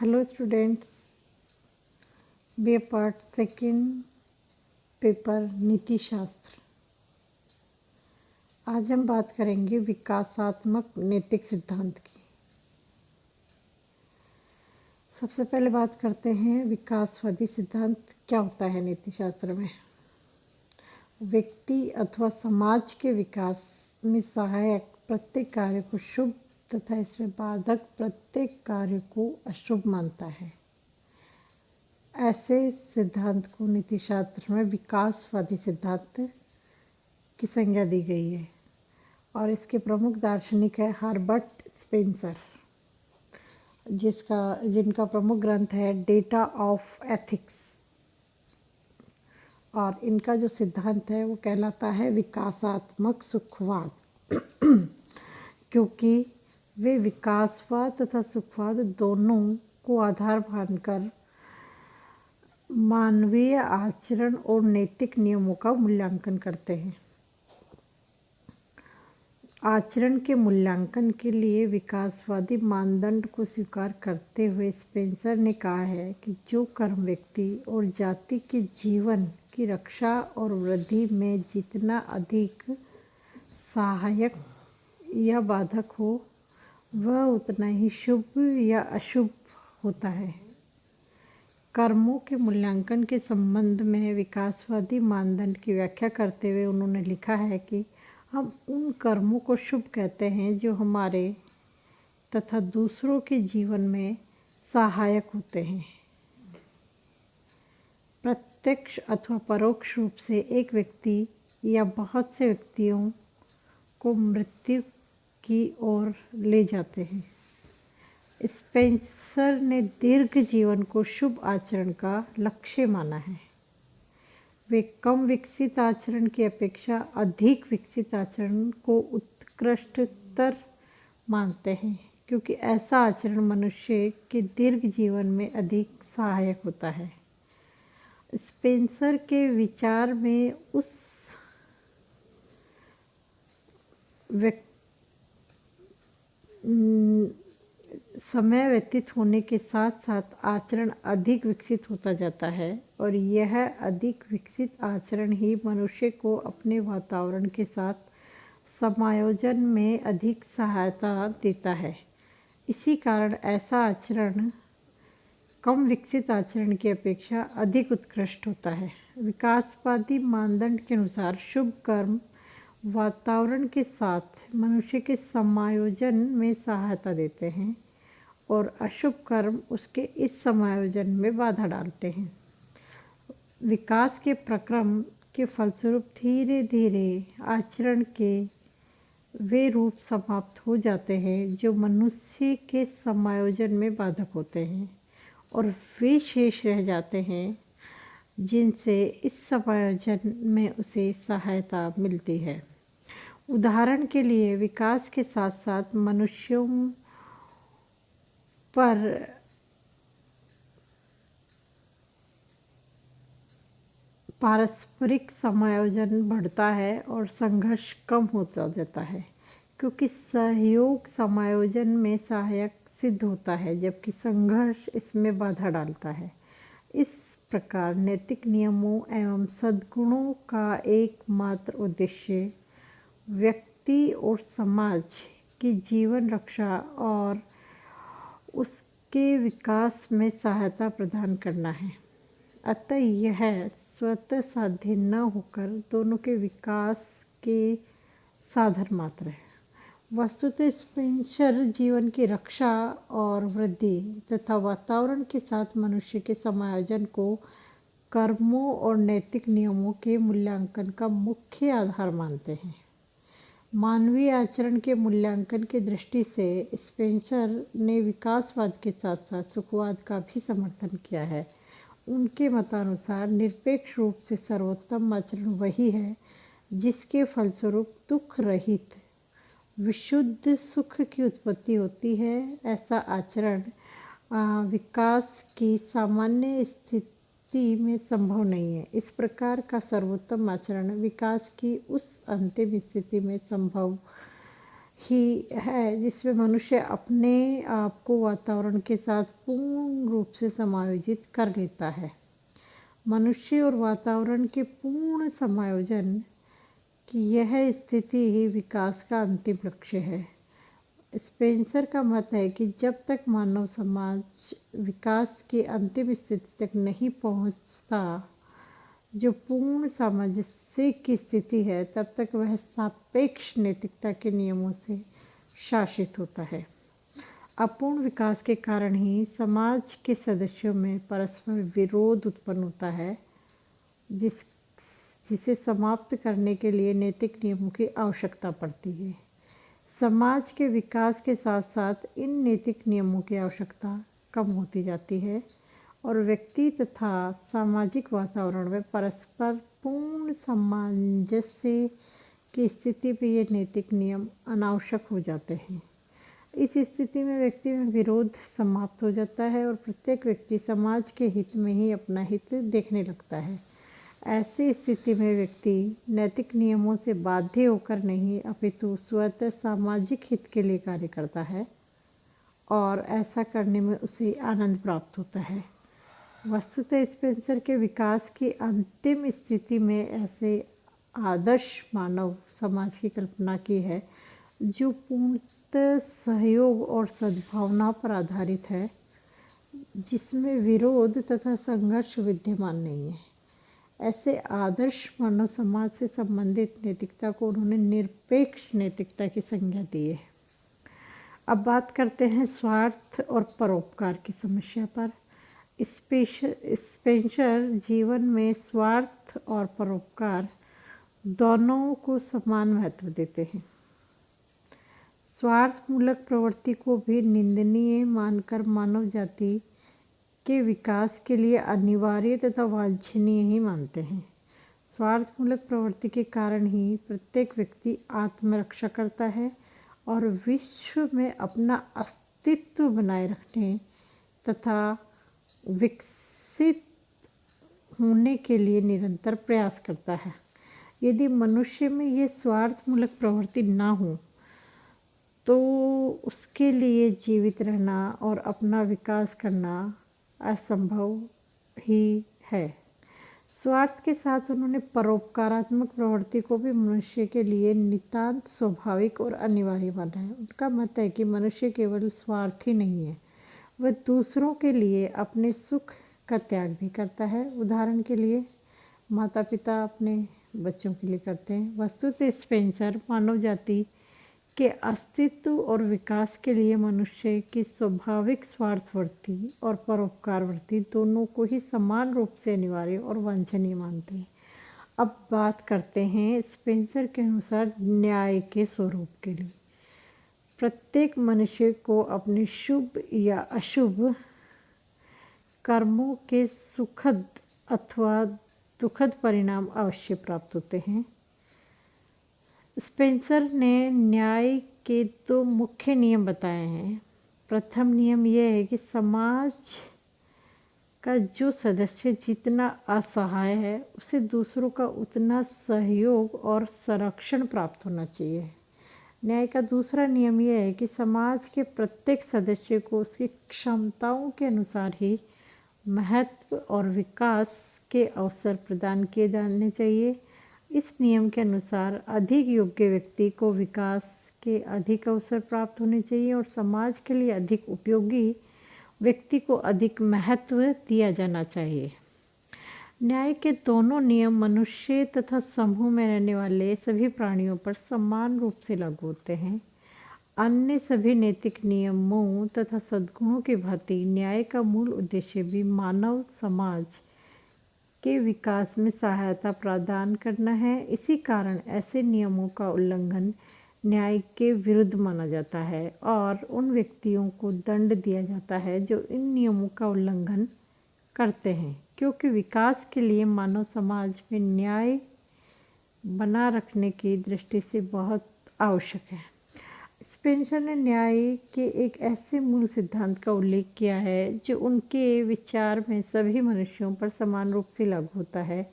Hello students, B ए part second paper नीति शास्त्र। आज हम बात करेंगे विकासात्मक नैतिक सिद्धांत की। सबसे पहले बात करते हैं विकासवादी सिद्धांत क्या होता है नीति शास्त्र में। व्यक्ति अथवा समाज के विकास में सहायक प्रत्येक कार्य को शुभ तथा इसमें बाधक प्रत्येक कार्य को अशुभ मानता है। ऐसे सिद्धांत को नीति शास्त्र में विकासवादी सिद्धांत की संज्ञा दी गई है और इसके प्रमुख दार्शनिक है हर्बर्ट स्पेंसर, जिनका प्रमुख ग्रंथ है डेटा ऑफ एथिक्स। और इनका जो सिद्धांत है वो कहलाता है विकासात्मक सुखवाद क्योंकि वे विकासवाद तथा सुखवाद दोनों को आधार मानकर मानवीय आचरण और नैतिक नियमों का मूल्यांकन करते हैं। आचरण के मूल्यांकन के लिए विकासवादी मानदंड को स्वीकार करते हुए स्पेंसर ने कहा है कि जो कर्म व्यक्ति और जाति के जीवन की रक्षा और वृद्धि में जितना अधिक सहायक या बाधक हो वह उतना ही शुभ या अशुभ होता है। कर्मों के मूल्यांकन के संबंध में विकासवादी मानदंड की व्याख्या करते हुए उन्होंने लिखा है कि हम उन कर्मों को शुभ कहते हैं जो हमारे तथा दूसरों के जीवन में सहायक होते हैं। प्रत्यक्ष अथवा परोक्ष रूप से एक व्यक्ति या बहुत से व्यक्तियों को मृत्यु की ओर ले जाते हैं। स्पेंसर ने दीर्घ जीवन को शुभ आचरण का लक्ष्य माना है। वे कम विकसित आचरण की अपेक्षा अधिक विकसित आचरण को उत्कृष्टतर मानते हैं क्योंकि ऐसा आचरण मनुष्य के दीर्घ जीवन में अधिक सहायक होता है। स्पेंसर के विचार में उस समय व्यतीत होने के साथ साथ आचरण अधिक विकसित होता जाता है और यह अधिक विकसित आचरण ही मनुष्य को अपने वातावरण के साथ समायोजन में अधिक सहायता देता है। इसी कारण ऐसा आचरण कम विकसित आचरण की अपेक्षा अधिक उत्कृष्ट होता है। विकासवादी मानदंड के अनुसार शुभ कर्म वातावरण के साथ मनुष्य के समायोजन में सहायता देते हैं और अशुभ कर्म उसके इस समायोजन में बाधा डालते हैं। विकास के प्रक्रम के फलस्वरूप धीरे धीरे आचरण के वे रूप समाप्त हो जाते हैं जो मनुष्य के समायोजन में बाधक होते हैं और वे शेष रह जाते हैं जिनसे इस समायोजन में उसे सहायता मिलती है। उदाहरण के लिए विकास के साथ साथ मनुष्यों पर पारस्परिक समायोजन बढ़ता है और संघर्ष कम होता जाता है क्योंकि सहयोग समायोजन में सहायक सिद्ध होता है जबकि संघर्ष इसमें बाधा डालता है। इस प्रकार नैतिक नियमों एवं सद्गुणों का एकमात्र उद्देश्य व्यक्ति और समाज की जीवन रक्षा और उसके विकास में सहायता प्रदान करना है। अतः यह स्वतः साध्य न होकर दोनों के विकास के साधन मात्र है। वस्तुतः स्पेंसर जीवन की रक्षा और वृद्धि तथा वातावरण के साथ मनुष्य के समायोजन को कर्मों और नैतिक नियमों के मूल्यांकन का मुख्य आधार मानते हैं। मानवीय आचरण के मूल्यांकन की दृष्टि से स्पेंसर ने विकासवाद के साथ साथ सुखवाद का भी समर्थन किया है। उनके मतानुसार निरपेक्ष रूप से सर्वोत्तम आचरण वही है जिसके फलस्वरूप दुख रहित विशुद्ध सुख की उत्पत्ति होती है। ऐसा आचरण विकास की सामान्य स्थिति में संभव नहीं है। इस प्रकार का सर्वोत्तम आचरण विकास की उस अंतिम स्थिति में संभव ही है जिसमें मनुष्य अपने आप को वातावरण के साथ पूर्ण रूप से समायोजित कर लेता है। मनुष्य और वातावरण के पूर्ण समायोजन की यह स्थिति ही विकास का अंतिम लक्ष्य है। स्पेंसर का मत है कि जब तक मानव समाज विकास की अंतिम स्थिति तक नहीं पहुंचता, जो पूर्ण सामंजस्य की स्थिति है, तब तक वह सापेक्ष नैतिकता के नियमों से शासित होता है। अपूर्ण विकास के कारण ही समाज के सदस्यों में परस्पर विरोध उत्पन्न होता है, जिसे समाप्त करने के लिए नैतिक नियमों की आवश्यकता पड़ती है। समाज के विकास के साथ साथ इन नैतिक नियमों की आवश्यकता कम होती जाती है और व्यक्ति तथा सामाजिक वातावरण में परस्पर पूर्ण सामंजस्य की स्थिति में ये नैतिक नियम अनावश्यक हो जाते हैं। इस स्थिति में व्यक्ति में विरोध समाप्त हो जाता है और प्रत्येक व्यक्ति समाज के हित में ही अपना हित देखने लगता है। ऐसी स्थिति में व्यक्ति नैतिक नियमों से बाध्य होकर नहीं, अपितु स्वतः सामाजिक हित के लिए कार्य करता है और ऐसा करने में उसे आनंद प्राप्त होता है। वस्तुतः स्पेंसर के विकास की अंतिम स्थिति में ऐसे आदर्श मानव समाज की कल्पना की है जो पूर्णतः सहयोग और सद्भावना पर आधारित है, जिसमें विरोध तथा संघर्ष विद्यमान नहीं है। ऐसे आदर्श मानव समाज से संबंधित नैतिकता को उन्होंने निरपेक्ष नैतिकता की संज्ञा दी है। अब बात करते हैं स्वार्थ और परोपकार की समस्या पर। स्पेंसर जीवन में स्वार्थ और परोपकार दोनों को समान महत्व देते हैं। स्वार्थमूलक प्रवृत्ति को भी निंदनीय मानकर मानव जाति के विकास के लिए अनिवार्य तथा वांछनीय ही मानते हैं। स्वार्थमूलक प्रवृत्ति के कारण ही प्रत्येक व्यक्ति आत्मरक्षा करता है और विश्व में अपना अस्तित्व बनाए रखने तथा विकसित होने के लिए निरंतर प्रयास करता है। यदि मनुष्य में ये स्वार्थमूलक प्रवृत्ति ना हो तो उसके लिए जीवित रहना और अपना विकास करना असंभव ही है। स्वार्थ के साथ उन्होंने परोपकारात्मक प्रवृत्ति को भी मनुष्य के लिए नितांत स्वाभाविक और अनिवार्य माना है। उनका मत है कि मनुष्य केवल स्वार्थी नहीं है, वह दूसरों के लिए अपने सुख का त्याग भी करता है। उदाहरण के लिए माता पिता अपने बच्चों के लिए करते हैं। वस्तुतः स्पेंसर मानव जाति के अस्तित्व और विकास के लिए मनुष्य की स्वाभाविक स्वार्थवृत्ति और परोपकारवृत्ति दोनों को ही समान रूप से अनिवार्य और वांछनीय मानते हैं। अब बात करते हैं स्पेंसर के अनुसार न्याय के स्वरूप के लिए। प्रत्येक मनुष्य को अपने शुभ या अशुभ कर्मों के सुखद अथवा दुखद परिणाम अवश्य प्राप्त होते हैं। स्पेंसर ने न्याय के दो मुख्य नियम बताए हैं। प्रथम नियम यह है कि समाज का जो सदस्य जितना असहाय है, उसे दूसरों का उतना सहयोग और संरक्षण प्राप्त होना चाहिए। न्याय का दूसरा नियम यह है कि समाज के प्रत्येक सदस्य को उसकी क्षमताओं के अनुसार ही महत्व और विकास के अवसर प्रदान किए जाने चाहिए। इस नियम के अनुसार अधिक योग्य व्यक्ति को विकास के अधिक अवसर प्राप्त होने चाहिए और समाज के लिए अधिक उपयोगी व्यक्ति को अधिक महत्व दिया जाना चाहिए। न्याय के दोनों नियम मनुष्य तथा समूह में रहने वाले सभी प्राणियों पर समान रूप से लागू होते हैं। अन्य सभी नैतिक नियमों तथा सद्गुणों की भांति न्याय का मूल उद्देश्य भी मानव समाज के विकास में सहायता प्रदान करना है। इसी कारण ऐसे नियमों का उल्लंघन न्याय के विरुद्ध माना जाता है और उन व्यक्तियों को दंड दिया जाता है जो इन नियमों का उल्लंघन करते हैं, क्योंकि विकास के लिए मानव समाज में न्याय बना रखने की दृष्टि से बहुत आवश्यक है। स्पेंसर ने न्याय के एक ऐसे मूल सिद्धांत का उल्लेख किया है जो उनके विचार में सभी मनुष्यों पर समान रूप से लागू होता है।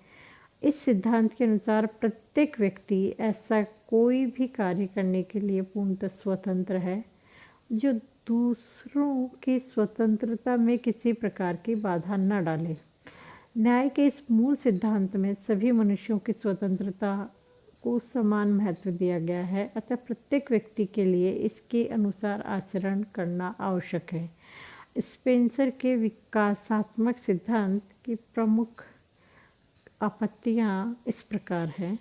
इस सिद्धांत के अनुसार प्रत्येक व्यक्ति ऐसा कोई भी कार्य करने के लिए पूर्णतः स्वतंत्र है, जो दूसरों की स्वतंत्रता में किसी प्रकार की बाधा न डाले। न्याय के इस मूल सिद्धांत में सभी मनुष्यों की स्वतंत्रता को समान महत्व दिया गया है, अतः प्रत्येक व्यक्ति के लिए इसके अनुसार आचरण करना आवश्यक है। स्पेंसर के विकासात्मक सिद्धांत की प्रमुख आपत्तियां इस प्रकार हैं।